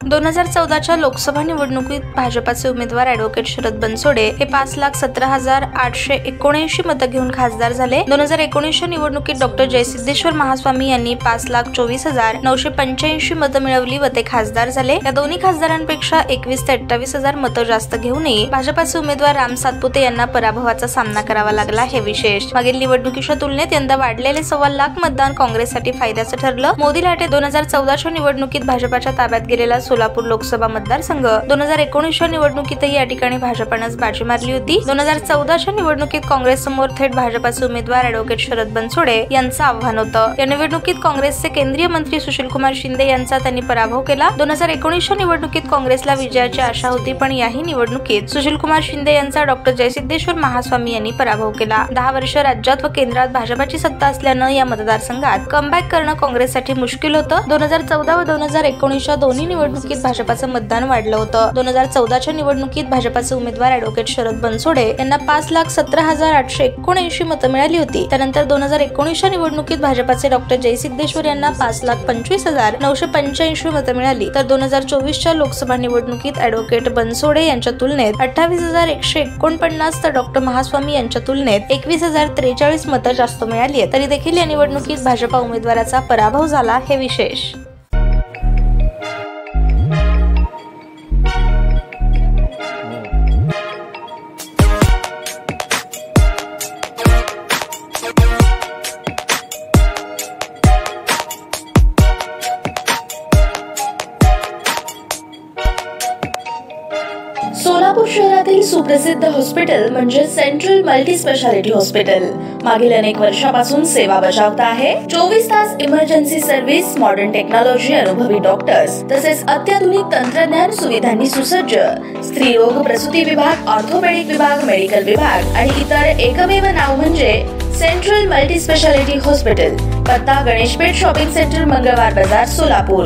2014च्या लोकसभा निवडणुकीत भाजपाचे उमेदवार ॲडव्होकेट शरद बनसोडे हे 5,17,879 मतं घेऊन खासदार झाले। 2019च्या निवडणुकीत डॉक्टर जयसिद्धेश्वर महास्वामी यांनी 5,24,985 मतं मिळवली व ते खासदार झाले। या दोन्ही खासदारांपेक्षा 21 ते 28,000 मतं जास्त घेऊनही भाजपाचे उमेदवार राम सातपुते यांना पराभवाचा सामना करावा लागला हे विशेष। मागील निवडणुकीच्या तुलनेत यंदा वाढलेले 1.25 लाख मतदान काँग्रेससाठी फायद्याचं ठरलं। मोदी लाटे 2014च्या निवडणुकीत भाजपाच्या ताब्यात गेलेला सोलापूर लोकसभा मतदारसंघ 2019च्या निवडणुकीतही या ठिकाणी भाजपानंच बाजी मारली होती। 2014च्या निवडणुकीत काँग्रेस समोर थेट भाजपाचे उमेदवार ॲडव्होकेट शरद बनसोडे यांचं आव्हान होतं। या निवडणुकीत काँग्रेसचे केंद्रीय मंत्री सुशीलकुमार शिंदे यांचा त्यांनी पराभव केला। 2019च्या निवडणुकीत काँग्रेसला विजयाची आशा होती, पण याही निवडणुकीत सुशीलकुमार शिंदे यांचा डॉक्टर जयसिद्धेश्वर महास्वामी यांनी पराभव केला। 10 वर्ष राज्यात व केंद्रात भाजपाची सत्ता असल्यानं या मतदारसंघात कमबॅक करणं काँग्रेससाठी मुश्किल होतं। 2014 व 2019च्या दोन्ही निवडणुकीत भाजपाचं मतदान वाढलं होतं। 2014च्या निवडणुकीत भाजपाचे उमेदवार ॲडव्होकेट शरद बनसोडे यांना 5,17,879 मतं मिळाली होती। त्यानंतर 2019च्या निवडणुकीत भाजपाचे डॉक्टर जयसिद्धेश्वर यांना 5,25,985 मतं मिळाली, तर 2024च्या लोकसभा निवडणुकीत ॲडव्होकेट बनसोडे यांच्या तुलनेत 28,149 तर डॉक्टर महास्वामी यांच्या तुलनेत 21,043 मतं जास्त मिळाली आहेत। तरी देखील या निवडणुकीत भाजपा उमेदवाराचा पराभव झाला हे विशेष। सोलापूर शहरातील सुप्रसिद्ध हॉस्पिटल म्हणजे सेंट्रल मल्टी स्पेशालिटी हॉस्पिटल मागील अनेक वर्षापासून सेवा बजावत आहे। 24 तास इमर्जन्सी सर्व्हिस, मॉडर्न टेक्नॉलॉजी, अनुभवी डॉक्टर्स तसेच अत्याधुनिक तंत्रज्ञान सुविधांनी सुसज्ज स्त्रीरोग प्रसूती विभाग, ऑर्थोपेडिक विभाग, मेडिकल विभाग आणि इतर एकमेव नाव म्हणजे सेंट्रल मल्टी स्पेशालिटी हॉस्पिटल। पत्ता गणेशपेठ शॉपिंग सेंटर, मंगळवार बाजार, सोलापूर।